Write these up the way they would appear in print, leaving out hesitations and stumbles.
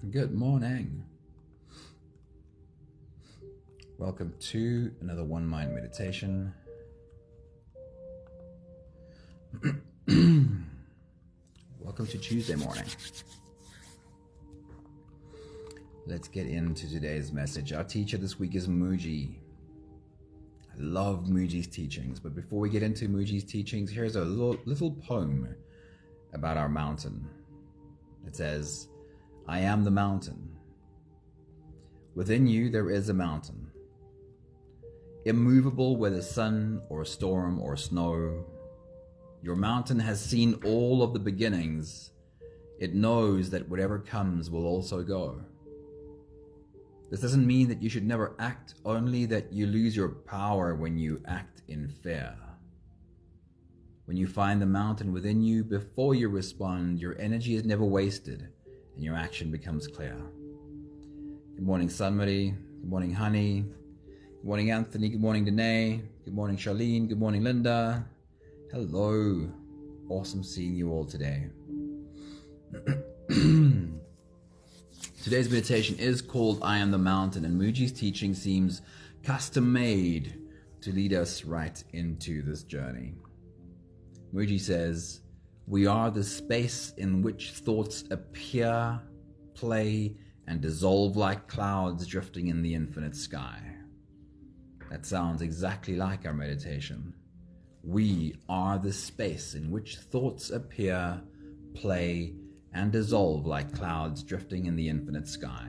Good morning. Welcome to another One Mind meditation. Welcome to Tuesday morning. Let's get into today's message. Our teacher this week is Muji. I love Muji's teachings, but before we get into Muji's teachings, here's a little poem about our mountain. It says, I am the mountain. Within you there is a mountain, immovable whether sun or storm or snow. Your mountain has seen all of the beginnings. It knows that whatever comes will also go. This doesn't mean that you should never act, only that you lose your power when you act in fear. When you find the mountain within you, before you respond, your energy is never wasted and your action becomes clear. Good morning, Sunmary. Good morning, Honey. Good morning, Anthony. Good morning, Danae. Good morning, Charlene. Good morning, Linda. Hello. Awesome seeing you all today. Today's meditation is called I Am the Mountain, and Muji's teaching seems custom-made to lead us right into this journey. Muji says, we are the space in which thoughts appear, play, and dissolve like clouds drifting in the infinite sky. That sounds exactly like our meditation. We are the space in which thoughts appear, play, and dissolve like clouds drifting in the infinite sky.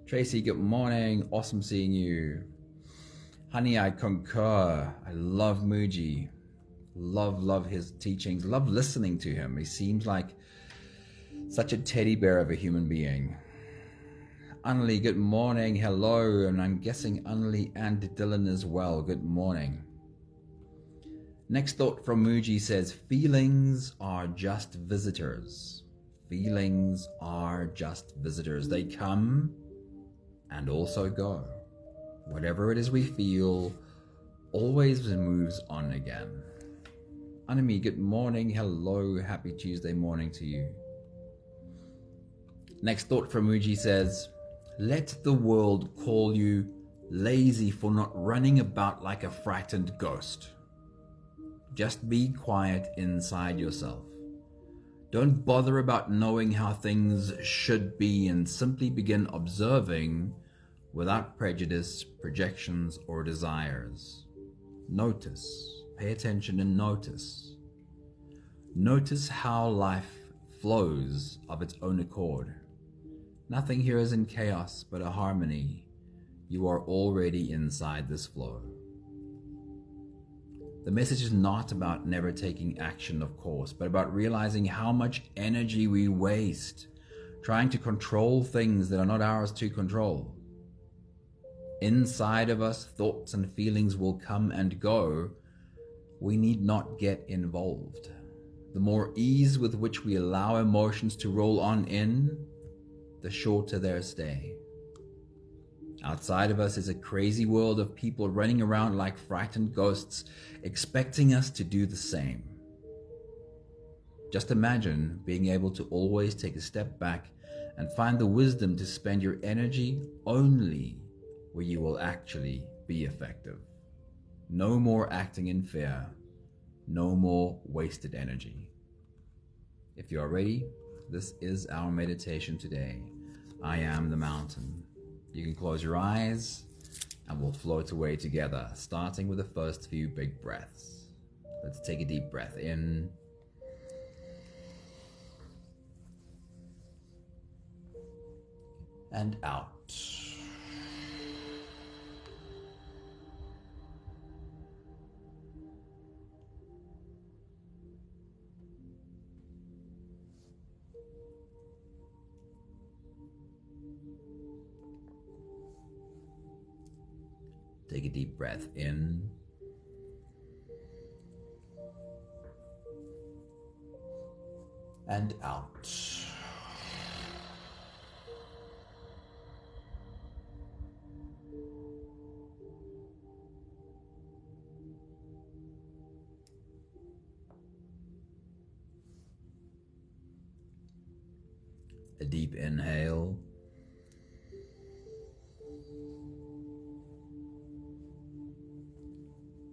Tracy, good morning. Awesome seeing you. Honey, I concur. I love Muji. Love his teachings. Love listening to him. He seems like such a teddy bear of a human being. Annalie, good morning. Hello. And I'm guessing Annalie and Dylan as well. Good morning. Next thought from Muji says, feelings are just visitors. Feelings are just visitors. They come and also go. Whatever it is we feel always moves on again. Anami, good morning. Hello. Happy Tuesday morning to you. Next thought from Muji says, let the world call you lazy for not running about like a frightened ghost. Just be quiet inside yourself. Don't bother about knowing how things should be and simply begin observing without prejudice, projections, or desires. Notice. Pay attention and notice. Notice how life flows of its own accord. Nothing here is in chaos, but a harmony. You are already inside this flow. The message is not about never taking action, of course, but about realizing how much energy we waste trying to control things that are not ours to control. Inside of us, thoughts and feelings will come and go. We need not get involved. The more ease with which we allow emotions to roll on in, the shorter their stay. Outside of us is a crazy world of people running around like frightened ghosts, expecting us to do the same. Just imagine being able to always take a step back and find the wisdom to spend your energy only where you will actually be effective. No more acting in fear. No more wasted energy. If you are ready, this is our meditation today. I am the mountain. You can close your eyes and we'll float away together, starting with the first few big breaths. Let's take a deep breath in and out. Take a deep breath in and out. A deep inhale.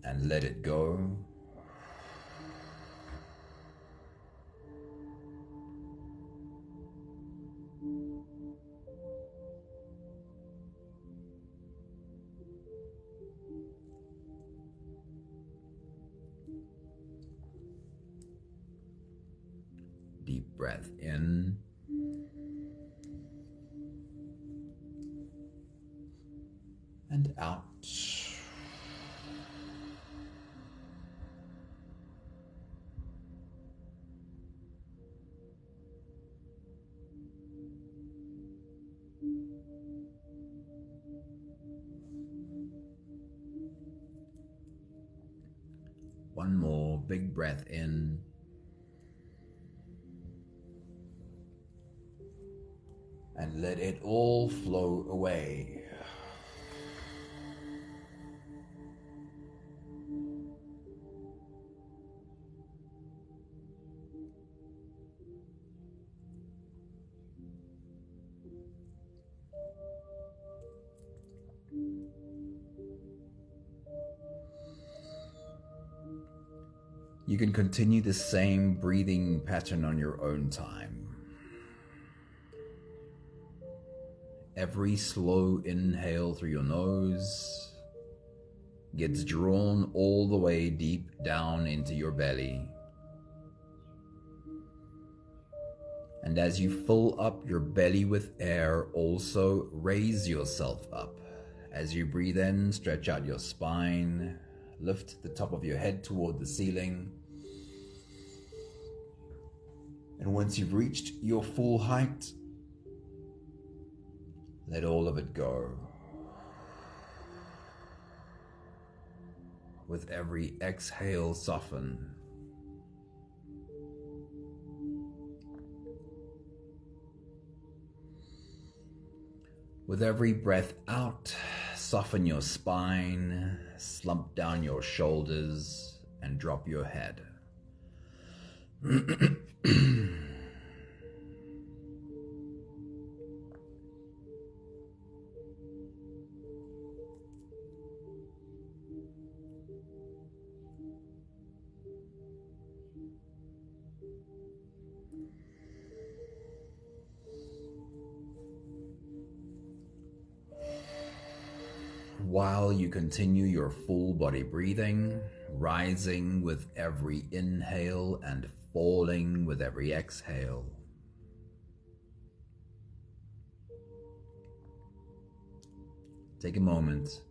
And let it go. Deep breath in. And out. One more big breath in. And let it all flow away. You can continue the same breathing pattern on your own time. Every slow inhale through your nose gets drawn all the way deep down into your belly. And as you fill up your belly with air, also raise yourself up. As you breathe in, stretch out your spine, lift the top of your head toward the ceiling. And once you've reached your full height, let all of it go. With every exhale, soften. With every breath out, soften your spine, slump down your shoulders, and drop your head. While you continue your full body breathing, rising with every inhale and falling with every exhale. Take a moment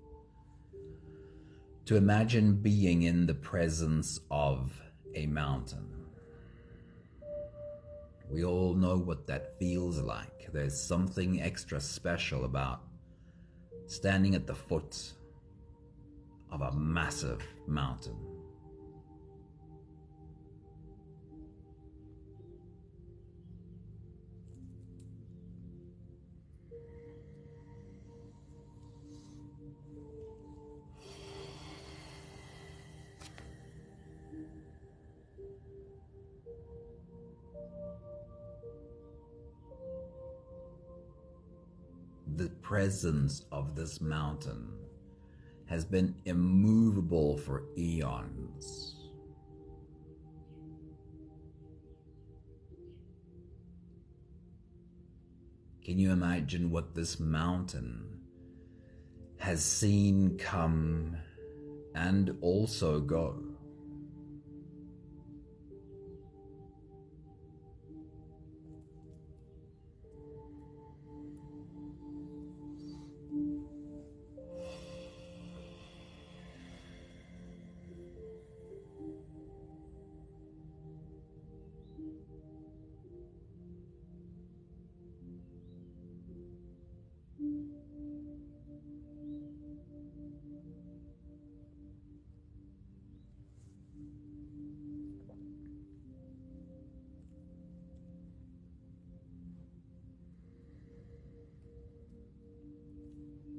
to imagine being in the presence of a mountain. We all know what that feels like. There's something extra special about standing at the foot of a massive mountain. The presence of this mountain has been immovable for eons. Can you imagine what this mountain has seen come and also go?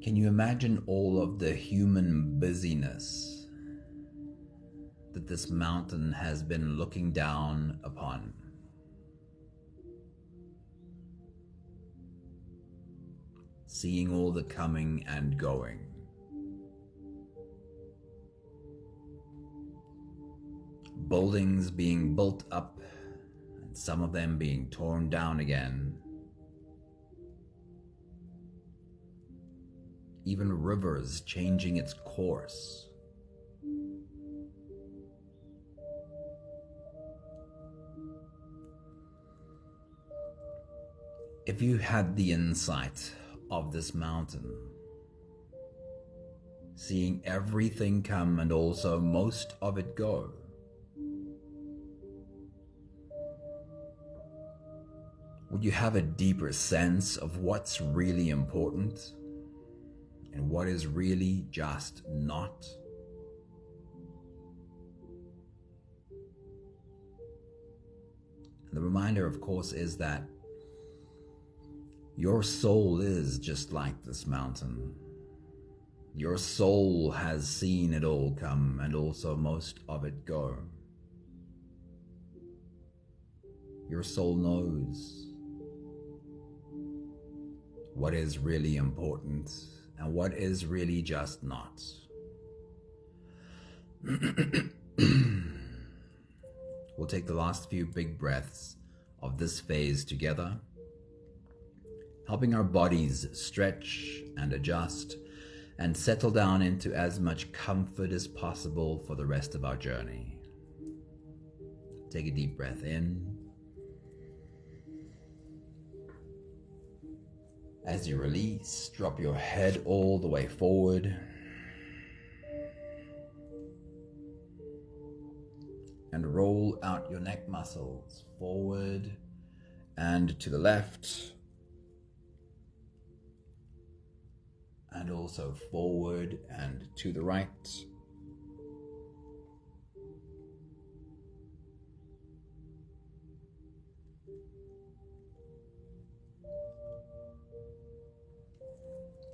Can you imagine all of the human busyness that this mountain has been looking down upon? seeing all the coming and going. Buildings being built up, and some of them being torn down again. Even rivers changing its course. If you had the insight of this mountain, seeing everything come and also most of it go, would you have a deeper sense of what's really important and what is really just not? And the reminder, of course, is that your soul is just like this mountain. Your soul has seen it all come and also most of it go. Your soul knows what is really important and what is really just not. We'll take the last few big breaths of this phase together, helping our bodies stretch and adjust and settle down into as much comfort as possible for the rest of our journey. Take a deep breath in. As you release, drop your head all the way forward. And roll out your neck muscles forward and to the left. And also forward and to the right.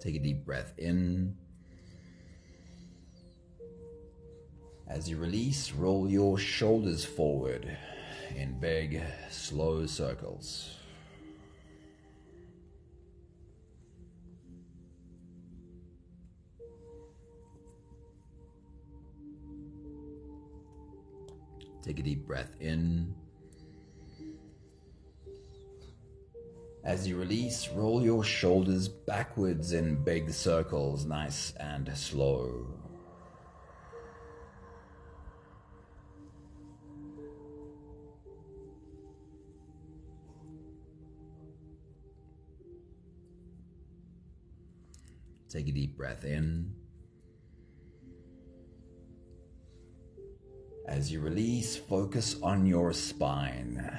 Take a deep breath in. As you release, roll your shoulders forward in big, slow circles. Take a deep breath in. As you release, roll your shoulders backwards in big circles, nice and slow. Take a deep breath in. As you release, focus on your spine.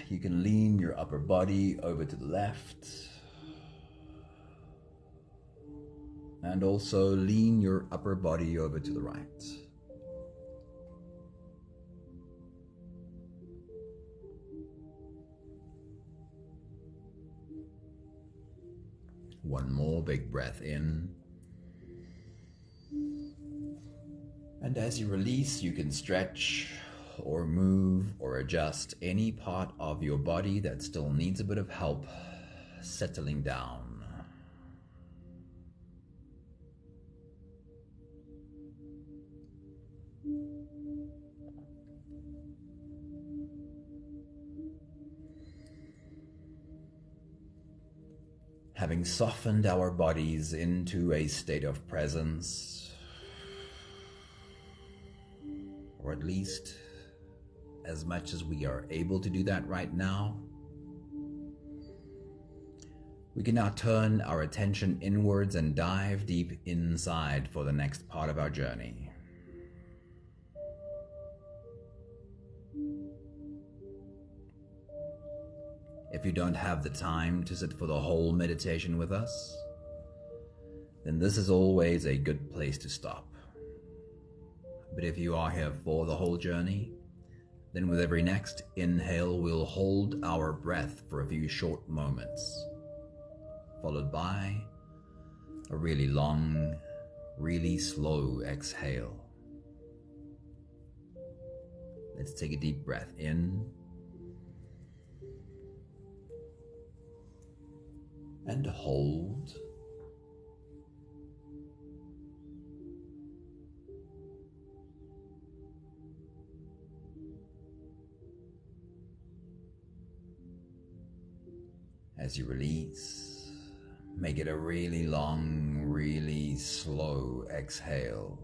You can lean your upper body over to the left. And also lean your upper body over to the right. One more big breath in. And as you release, you can stretch or move or adjust any part of your body that still needs a bit of help settling down. Having softened our bodies into a state of presence, or at least as much as we are able to do that right now, we can now turn our attention inwards and dive deep inside for the next part of our journey. If you don't have the time to sit for the whole meditation with us, then this is always a good place to stop. But if you are here for the whole journey, then with every next inhale, we'll hold our breath for a few short moments, followed by a really long, really slow exhale. Let's take a deep breath in and hold. As you release, make it a really long, really slow exhale.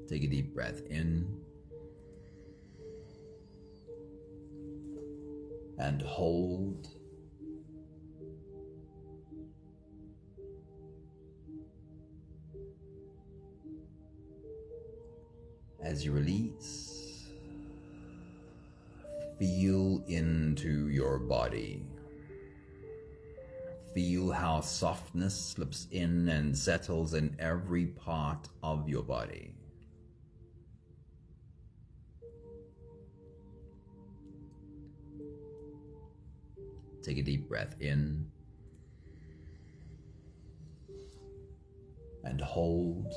Take a deep breath in and hold. As you release, feel into your body. Feel how softness slips in and settles in every part of your body. Take a deep breath in and hold.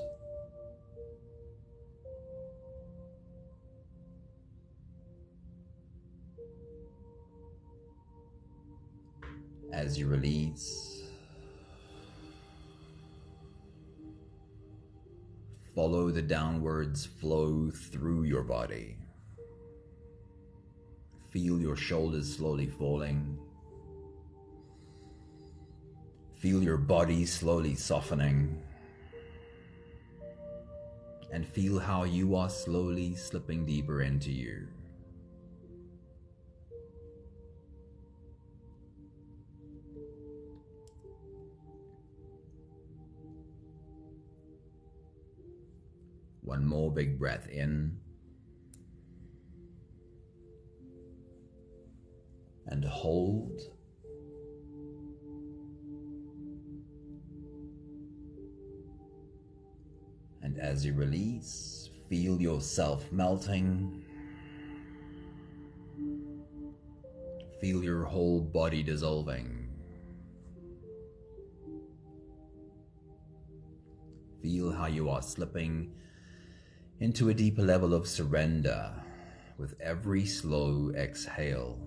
As you release, follow the downwards flow through your body. Feel your shoulders slowly falling. Feel your body slowly softening. And feel how you are slowly slipping deeper into you. One more big breath in. And hold. And as you release, feel yourself melting. Feel your whole body dissolving. Feel how you are slipping into a deeper level of surrender with every slow exhale.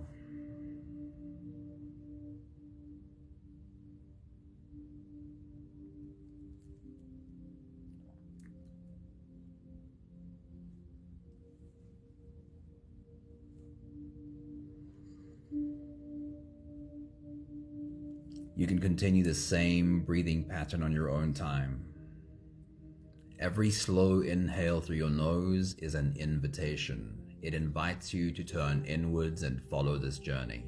You can continue the same breathing pattern on your own time. Every slow inhale through your nose is an invitation. It invites you to turn inwards and follow this journey.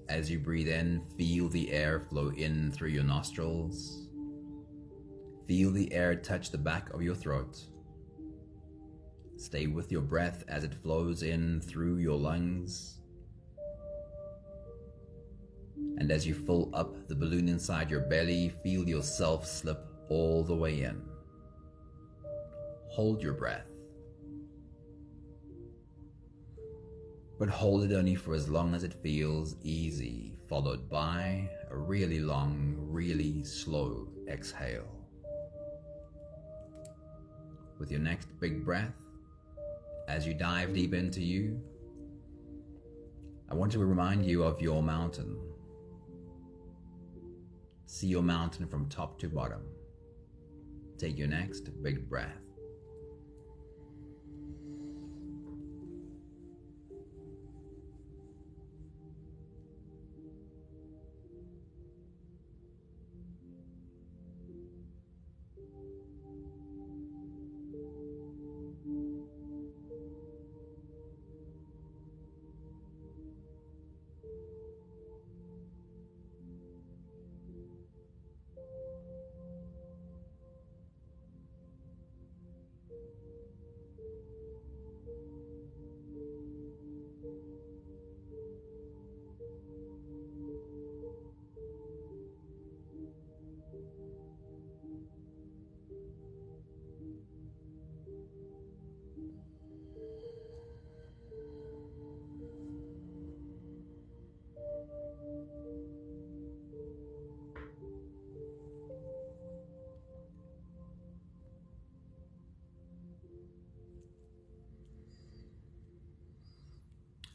As you breathe in, feel the air flow in through your nostrils. Feel the air touch the back of your throat. Stay with your breath as it flows in through your lungs. And as you fill up the balloon inside your belly, feel yourself slip all the way in. Hold your breath. But hold it only for as long as it feels easy, followed by a really long, really slow exhale. With your next big breath, as you dive deep into you, I want to remind you of your mountain. See your mountain from top to bottom. Take your next big breath.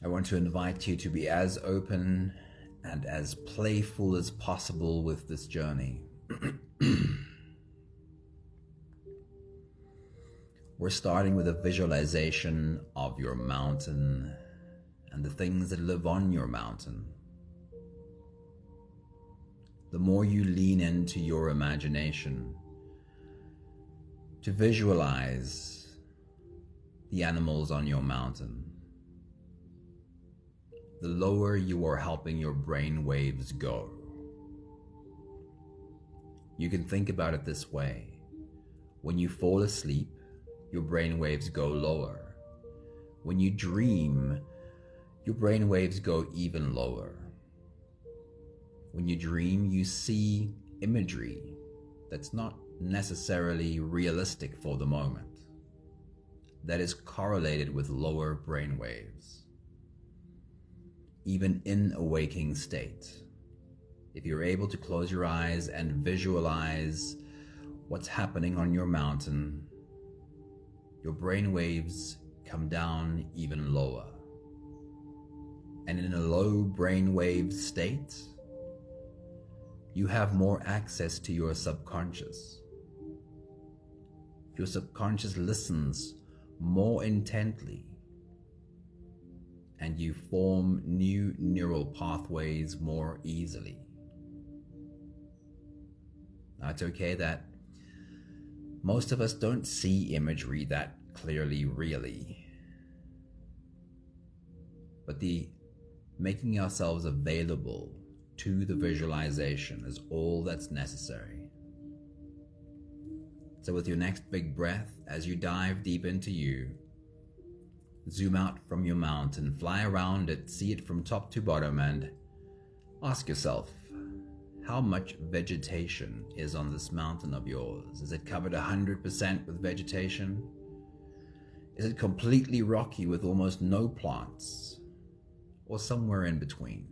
I want to invite you to be as open and as playful as possible with this journey. We're starting with a visualization of your mountain and the things that live on your mountain. The more you lean into your imagination to visualize the animals on your mountain, the lower you are helping your brain waves go. You can think about it this way. When you fall asleep, your brain waves go lower. When you dream, your brain waves go even lower. When you dream, you see imagery that's not necessarily realistic for the moment, that is correlated with lower brain waves. Even in a waking state, if you're able to close your eyes and visualize what's happening on your mountain, your brain waves come down even lower. And in a low brainwave state, you have more access to your subconscious. Your subconscious listens more intently, and you form new neural pathways more easily. Now, it's okay that most of us don't see imagery that clearly, really. But the making ourselves available to the visualization is all that's necessary. So with your next big breath, as you dive deep into you, zoom out from your mountain, fly around it, see it from top to bottom, and ask yourself, how much vegetation is on this mountain of yours? Is it covered 100% with vegetation? Is it completely rocky with almost no plants? Or somewhere in between?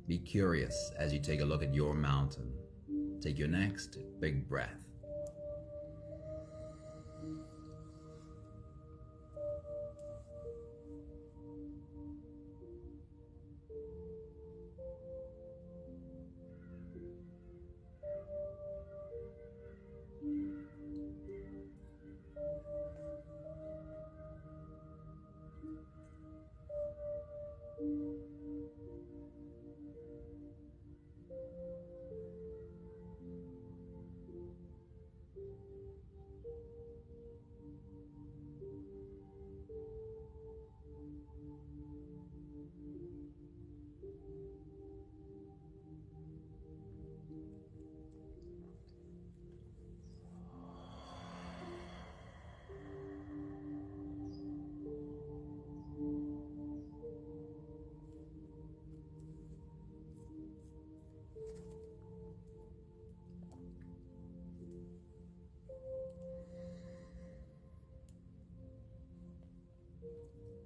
Be curious as you take a look at your mountain. Take your next big breath.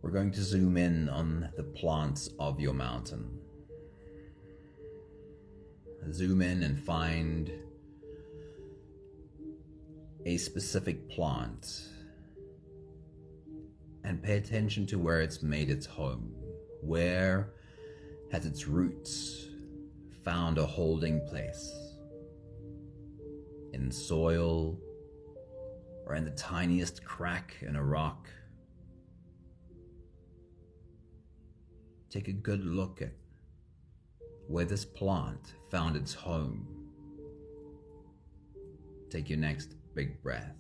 We're going to zoom in on the plants of your mountain. Zoom in and find a specific plant and pay attention to where it's made its home. Where has its roots found a holding place? In soil or in the tiniest crack in a rock? Take a good look at where this plant found its home. Take your next big breath.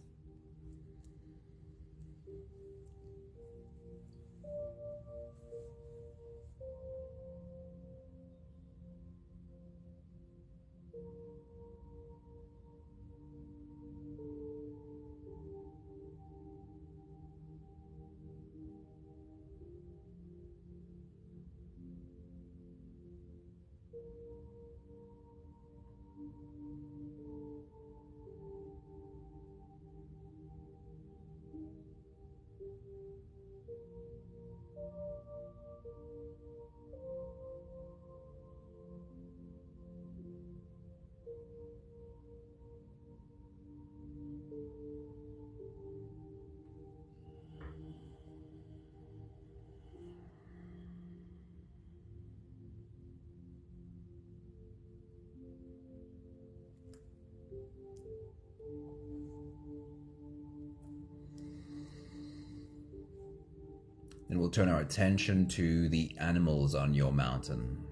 Then we'll turn our attention to the animals on your mountain.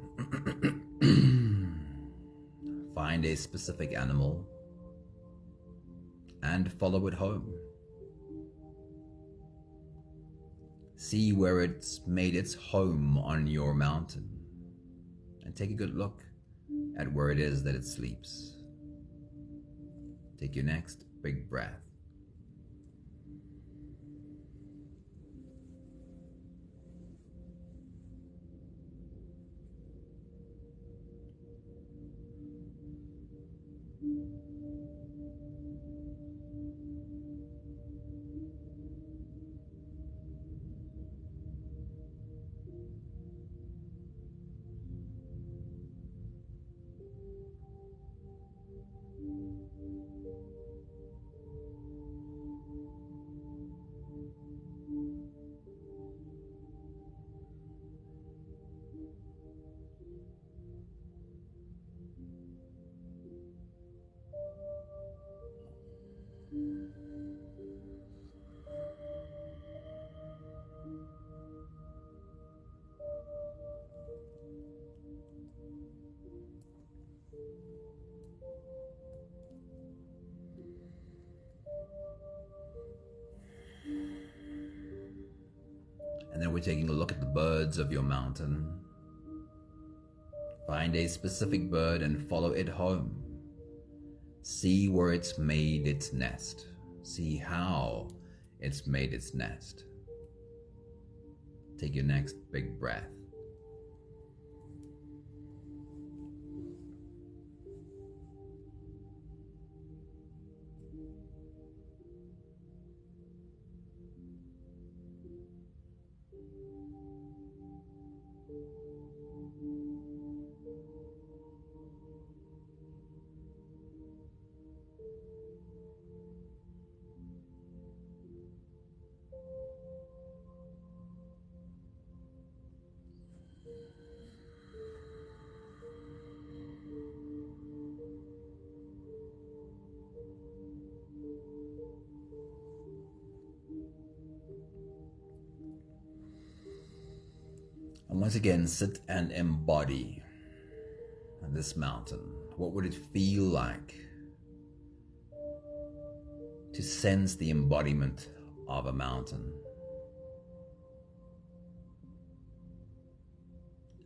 Find a specific animal and follow it home. See where it's made its home on your mountain, and take a good look at where it is that it sleeps. Take your next big breath. And then we're taking a look at the birds of your mountain. Find a specific bird and follow it home. See where it's made its nest. See how it's made its nest. Take your next big breath. And once again, sit and embody this mountain. What would it feel like to sense the embodiment of a mountain?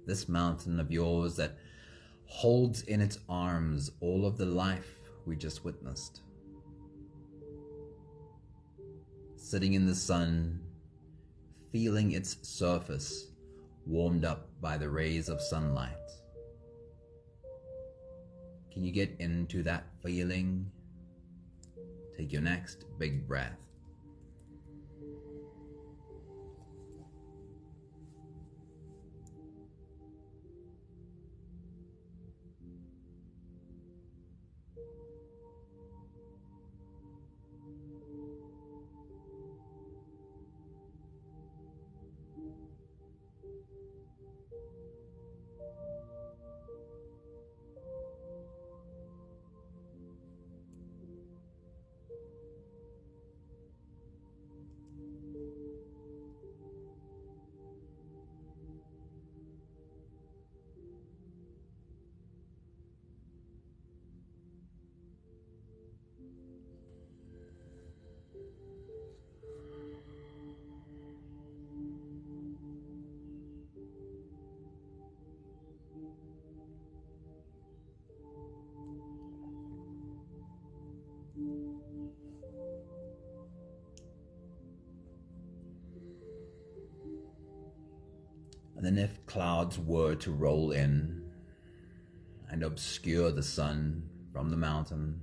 This mountain of yours that holds in its arms all of the life we just witnessed. Sitting in the sun, feeling its surface warmed up by the rays of sunlight. Can you get into that feeling? Take your next big breath. And then if clouds were to roll in and obscure the sun from the mountain,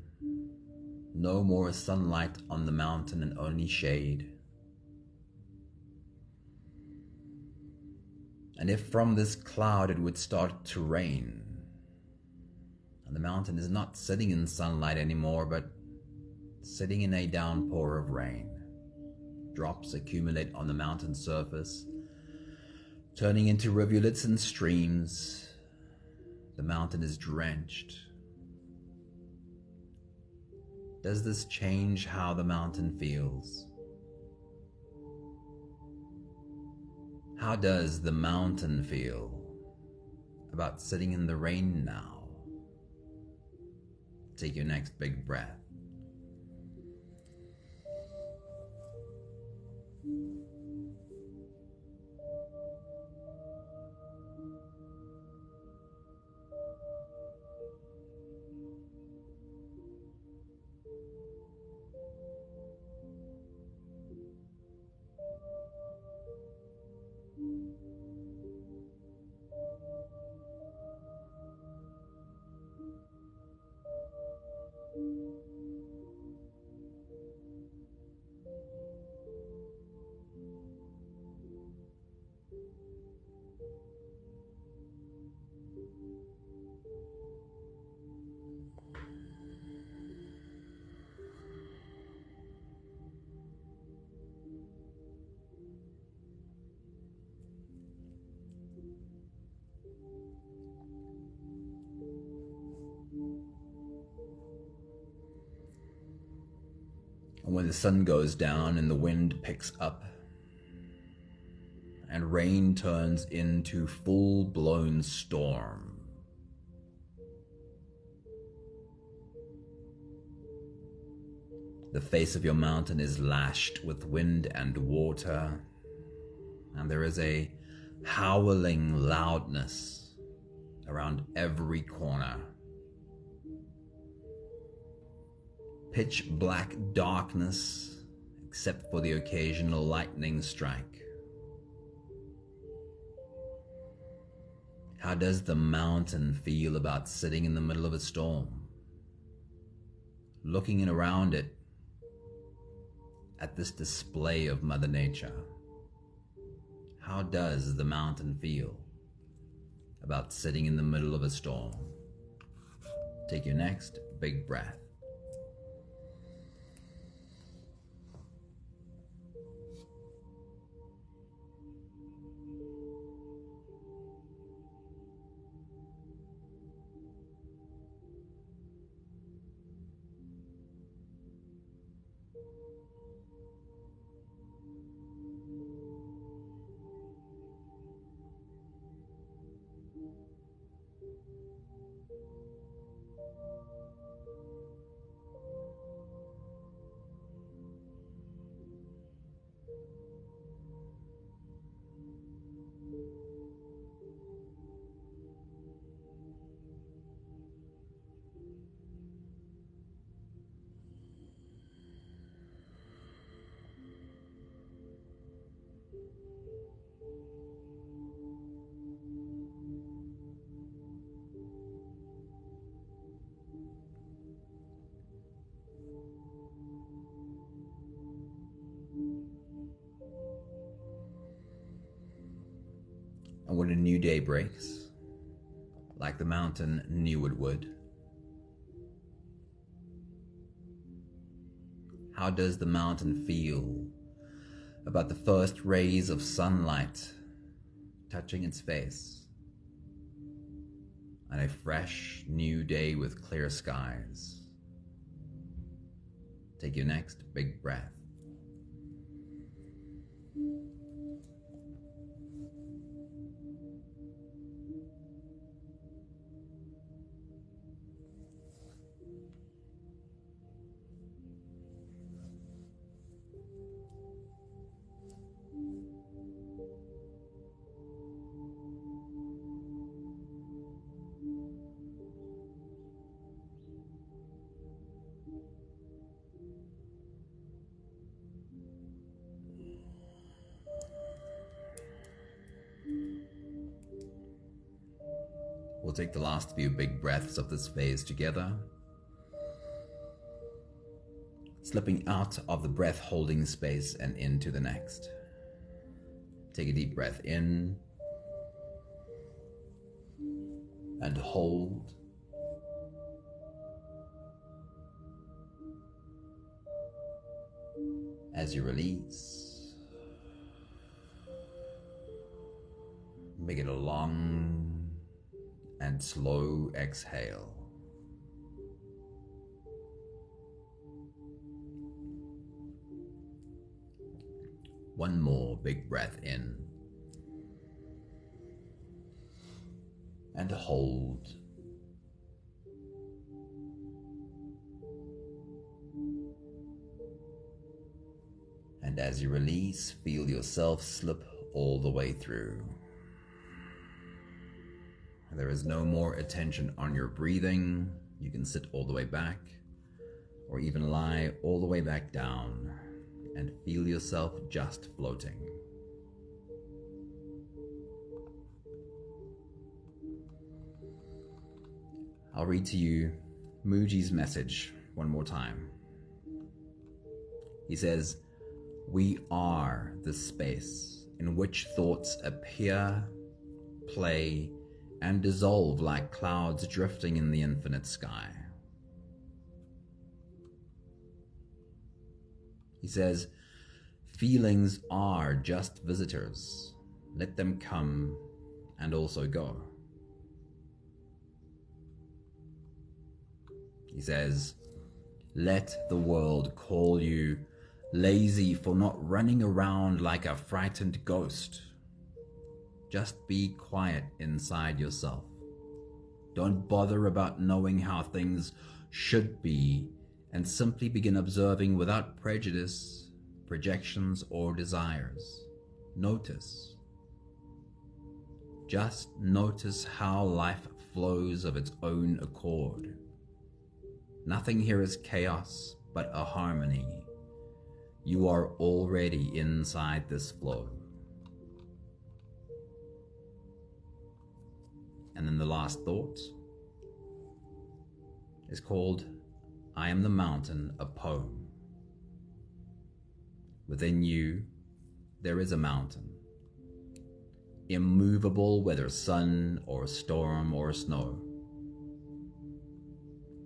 no more sunlight on the mountain and only shade. And if from this cloud it would start to rain, and the mountain is not sitting in sunlight anymore, but sitting in a downpour of rain, drops accumulate on the mountain surface, turning into rivulets and streams. The mountain is drenched. Does this change how the mountain feels? How does the mountain feel about sitting in the rain now? Take your next big breath. And when the sun goes down and the wind picks up and rain turns into full-blown storm, the face of your mountain is lashed with wind and water, and there is a howling loudness around every corner. Pitch black darkness, except for the occasional lightning strike. How does the mountain feel about sitting in the middle of a storm, looking in around it at this display of Mother Nature? How does the mountain feel about sitting in the middle of a storm? Take your next big breath. And when a new day breaks, like the mountain knew it would, how does the mountain feel about the first rays of sunlight touching its face on a fresh new day with clear skies? Take your next big breath. We'll take the last few big breaths of this phase together, slipping out of the breath holding space and into the next. Take a deep breath in and hold. As you release, make it a long and slow exhale. One more big breath in. And hold. And as you release, feel yourself slip all the way through. There is no more attention on your breathing. You can sit all the way back, or even lie all the way back down and feel yourself just floating. I'll read to you Mooji's message one more time. He says, "We are the space in which thoughts appear, play, and dissolve like clouds drifting in the infinite sky." He says, "Feelings are just visitors. Let them come and also go." He says, "Let the world call you lazy for not running around like a frightened ghost. Just be quiet inside yourself. Don't bother about knowing how things should be, and simply begin observing without prejudice, projections, or desires. Notice. Just notice how life flows of its own accord. Nothing here is chaos, but a harmony. You are already inside this flow." And then the last thought is called "I Am the Mountain," a poem. Within you, there is a mountain, immovable, whether sun or storm or snow.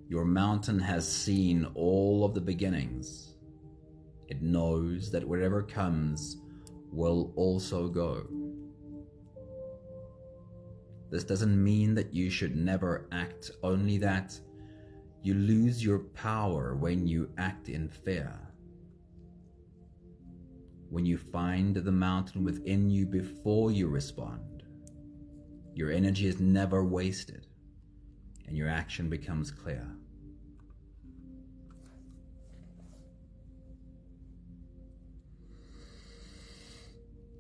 Your mountain has seen all of the beginnings. It knows that whatever comes will also go. This doesn't mean that you should never act, only that you lose your power when you act in fear. When you find the mountain within you before you respond, your energy is never wasted and your action becomes clear.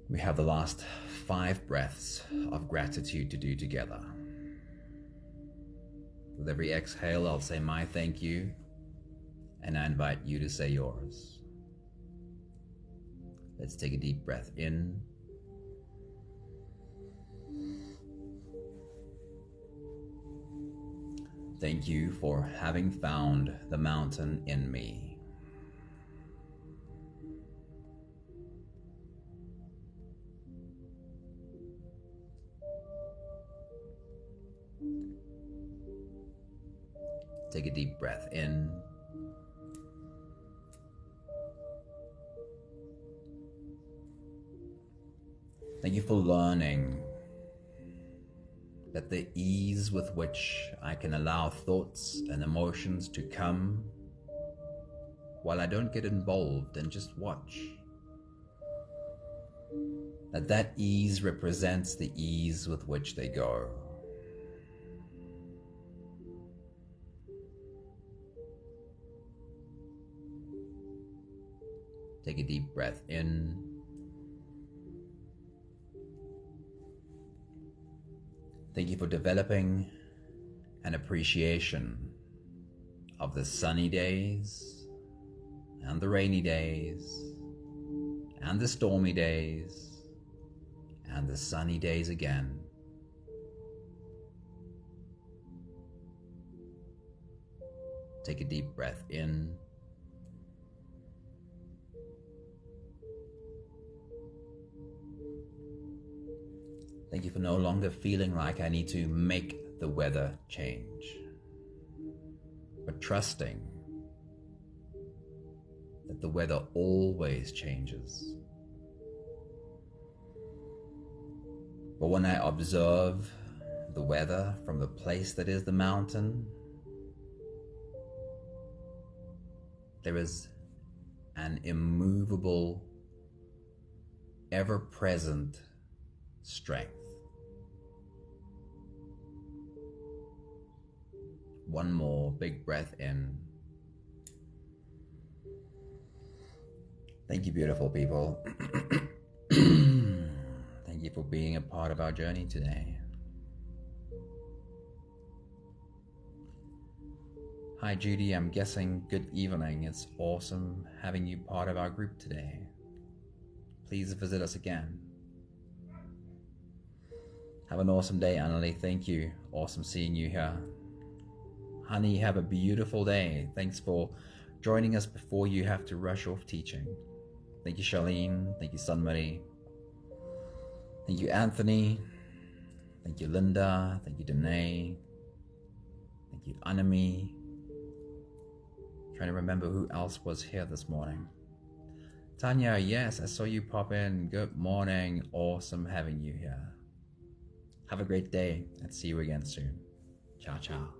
We have the last 5 breaths of gratitude to do together. With every exhale, I'll say my thank you, and I invite you to say yours. Let's take a deep breath in. Thank you for having found the mountain in me. Take a deep breath in. Thank you for learning that the ease with which I can allow thoughts and emotions to come while I don't get involved and just watch, that ease represents the ease with which they go. Take a deep breath in. Thank you for developing an appreciation of the sunny days and the rainy days and the stormy days and the sunny days again. Take a deep breath in. Thank you for no longer feeling like I need to make the weather change, but trusting that the weather always changes. But when I observe the weather from the place that is the mountain, there is an immovable ever-present strength. One more big breath in. Thank you, beautiful people. Thank you for being a part of our journey today. Hi Judy, I'm guessing good evening. It's awesome having you part of our group today. Please visit us again. Have an awesome day, Annalie. Thank you. Awesome seeing you here. Honey, have a beautiful day. Thanks for joining us before you have to rush off teaching. Thank you, Charlene. Thank you, Sunmarie. Thank you, Anthony. Thank you, Linda. Thank you, Danae. Thank you, Anami. Trying to remember who else was here this morning. Tanya, yes, I saw you pop in. Good morning. Awesome having you here. Have a great day and see you again soon. Ciao, ciao.